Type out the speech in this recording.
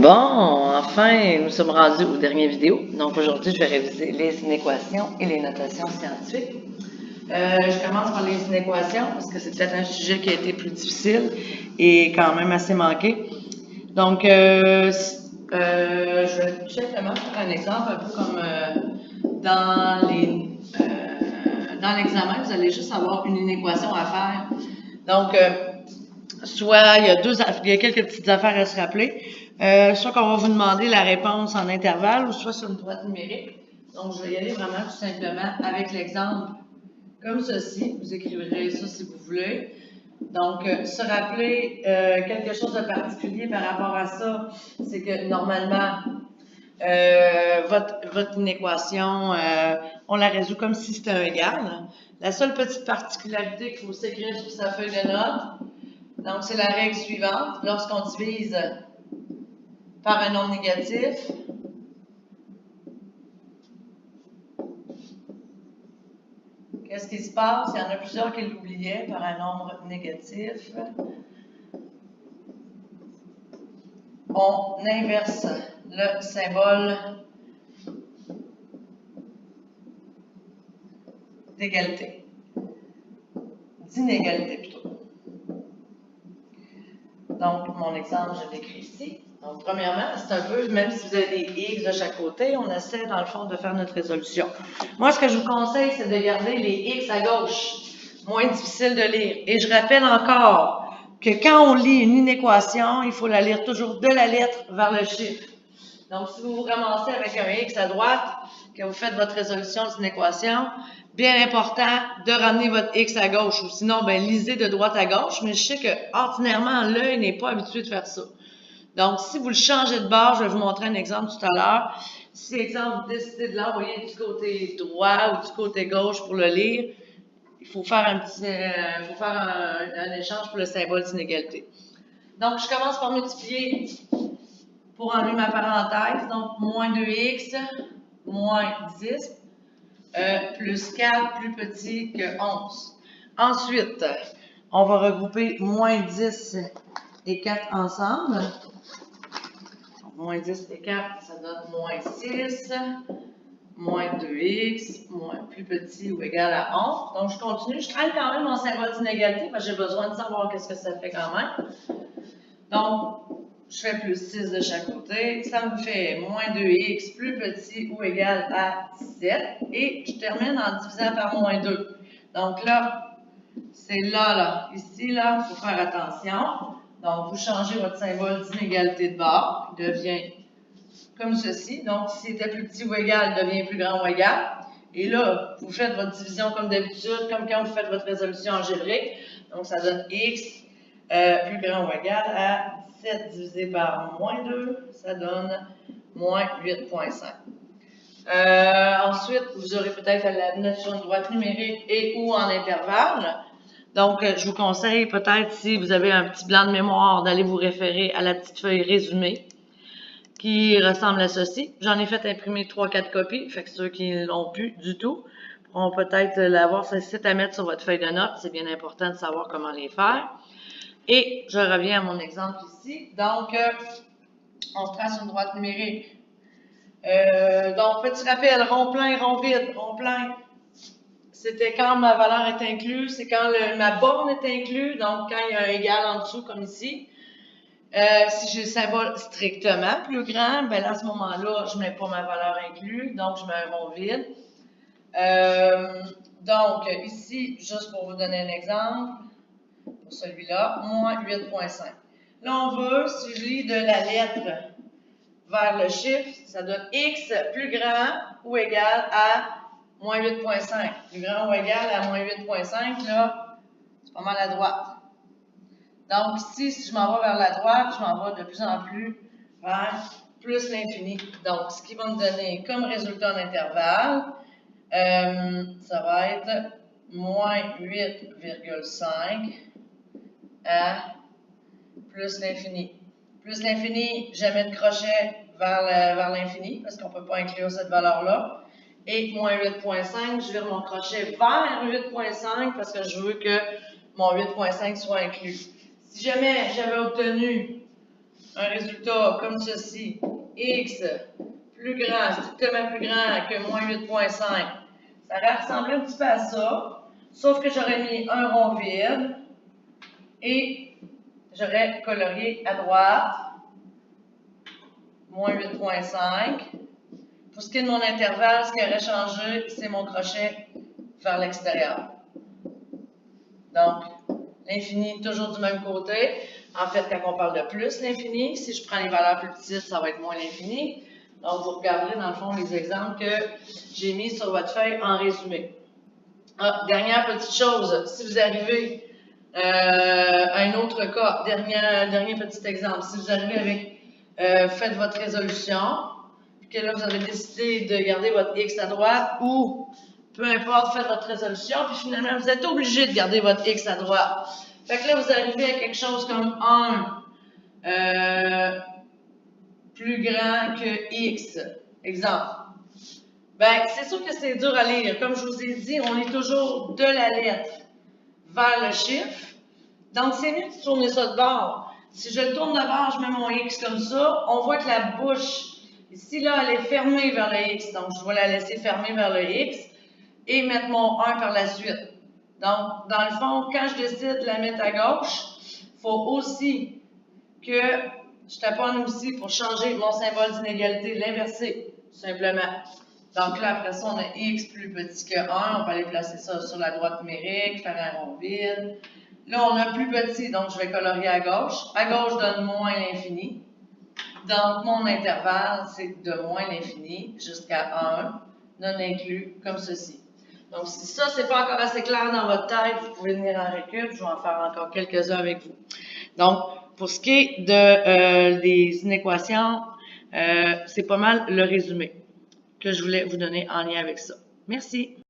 Bon, enfin, nous sommes rendus aux dernières vidéos. Donc aujourd'hui, je vais réviser les inéquations et les notations scientifiques. Je commence par les inéquations parce que c'est peut-être un sujet qui a été plus difficile et quand même assez manqué. Donc, je vais tout simplement faire un exemple un peu comme dans l'examen, vous allez juste avoir une inéquation à faire. Donc, soit il y a quelques petites affaires à se rappeler. Soit qu'on va vous demander la réponse en intervalle ou soit sur une droite numérique. Donc, je vais y aller vraiment tout simplement avec l'exemple comme ceci. Vous écrivrez ça si vous voulez. Donc, se rappeler quelque chose de particulier par rapport à ça, c'est que normalement, votre inéquation, on la résout comme si c'était un égal. La seule petite particularité qu'il faut s'écrire sur sa feuille de notes, donc c'est la règle suivante. Lorsqu'on divise par un nombre négatif, qu'est-ce qui se passe? Il y en a plusieurs qui l'oubliaient par un nombre négatif. On inverse le symbole d'égalité, d'inégalité plutôt. Donc, mon exemple, je l'écris ici. Donc, premièrement, c'est un peu, même si vous avez des X de chaque côté, on essaie, dans le fond, de faire notre résolution. Moi, ce que je vous conseille, c'est de garder les X à gauche, moins difficile de lire. Et je rappelle encore que quand on lit une inéquation, il faut la lire toujours de la lettre vers le chiffre. Donc, si vous vous ramassez avec un X à droite, que vous faites votre résolution d'une équation, bien important de ramener votre X à gauche, ou sinon, ben, lisez de droite à gauche, mais je sais que ordinairement, l'œil n'est pas habitué de faire ça. Donc, si vous le changez de bord, je vais vous montrer un exemple tout à l'heure. Si, exemple, vous décidez de l'envoyer du côté droit ou du côté gauche pour le lire, il faut faire un échange pour le symbole d'inégalité. Donc, je commence par multiplier pour enlever ma parenthèse. Donc, moins 2x, moins 10, plus 4, plus petit que 11. Ensuite, on va regrouper moins 10 et 4 ensemble. Donc, moins 10 et 4, ça donne moins 6, moins 2x, moins plus petit ou égal à 11. Donc, je continue. Je traîne quand même mon symbole d'inégalité parce que j'ai besoin de savoir qu'est-ce que ça fait quand même. Donc, je fais plus 6 de chaque côté. Ça me fait moins 2x plus petit ou égal à 17. Et je termine en divisant par moins 2. Donc là, c'est là, ici, là, il faut faire attention. Donc, vous changez votre symbole d'inégalité de bord. Il devient comme ceci. Donc, s'il était plus petit ou égal, il devient plus grand ou égal. Et là, vous faites votre division comme d'habitude, comme quand vous faites votre résolution algébrique. Donc, ça donne x plus grand ou égal à 17 divisé par moins 2, ça donne moins 8,5. Ensuite, vous aurez peut-être à la mettre sur une droite numérique et ou en intervalle. Donc, je vous conseille peut-être, si vous avez un petit blanc de mémoire, d'aller vous référer à la petite feuille résumée qui ressemble à ceci. J'en ai fait imprimer 3-4 copies, fait que ceux qui ne l'ont plus du tout pourront peut-être l'avoir. C'est à mettre sur votre feuille de notes, c'est bien important de savoir comment les faire. Et je reviens à mon exemple ici. Donc, on se trace une droite numérique. Donc, petit rappel, rond plein, rond vide, rond plein. C'était quand ma valeur est incluse, c'est quand ma borne est incluse, donc quand il y a un égal en dessous, comme ici. Si j'ai le symbole strictement plus grand, ben là, à ce moment-là, je ne mets pas ma valeur incluse, donc je mets un rond vide. Donc, ici, juste pour vous donner un exemple, pour celui-là, moins 8,5. Là, on veut, si je lis de la lettre vers le chiffre, ça donne x plus grand ou égal à moins 8,5. Plus grand ou égal à moins 8,5, là, c'est pas mal à droite. Donc ici, si je m'en vais vers la droite, je m'en vais de plus en plus vers plus l'infini. Donc, ce qui va me donner comme résultat d'intervalle, ça va être moins 8,5 à plus l'infini. Plus l'infini, jamais de crochet vers l'infini, parce qu'on ne peut pas inclure cette valeur-là. Et moins 8,5, je vire mon crochet vers 8,5 parce que je veux que mon 8,5 soit inclus. Si jamais j'avais obtenu un résultat comme ceci, x plus grand, strictement plus grand que moins 8,5, ça va ressembler un petit peu à ça, sauf que j'aurais mis un rond vide et j'aurais colorié à droite, moins 8,5. Pour ce qui est de mon intervalle, ce qui aurait changé, c'est mon crochet vers l'extérieur. Donc, l'infini, toujours du même côté. En fait, quand on parle de plus l'infini, si je prends les valeurs plus petites, ça va être moins l'infini. Donc, vous regarderez dans le fond les exemples que j'ai mis sur votre feuille en résumé. Ah, dernière petite chose, si vous arrivez à un autre cas, dernier petit exemple, si vous arrivez avec faites votre résolution, puis que là vous avez décidé de garder votre x à droite ou peu importe, faites votre résolution, puis finalement vous êtes obligé de garder votre x à droite. Fait que là vous arrivez à quelque chose comme 1 plus grand que x. Exemple. Ben, c'est sûr que c'est dur à lire. Comme je vous ai dit, on est toujours de la lettre vers le chiffre. Donc, c'est mieux de tourner ça de bord. Si je le tourne de bord, je mets mon X comme ça, on voit que la bouche, ici, là, elle est fermée vers le X. Donc, je vais la laisser fermer vers le X et mettre mon 1 par la suite. Donc, dans le fond, quand je décide de la mettre à gauche, il faut aussi que je taponne aussi pour changer mon symbole d'inégalité, l'inverser, tout simplement. Donc là, après ça, on a x plus petit que 1. On va aller placer ça sur la droite numérique, faire un rond vide. Là, on a plus petit, donc je vais colorier à gauche. À gauche donne moins l'infini. Donc, mon intervalle, c'est de moins l'infini jusqu'à 1, non inclus, comme ceci. Donc, si ça, c'est pas encore assez clair dans votre tête, vous pouvez venir en récup. Je vais en faire encore quelques-uns avec vous. Donc, pour ce qui est des inéquations, c'est pas mal le résumé que je voulais vous donner en lien avec ça. Merci.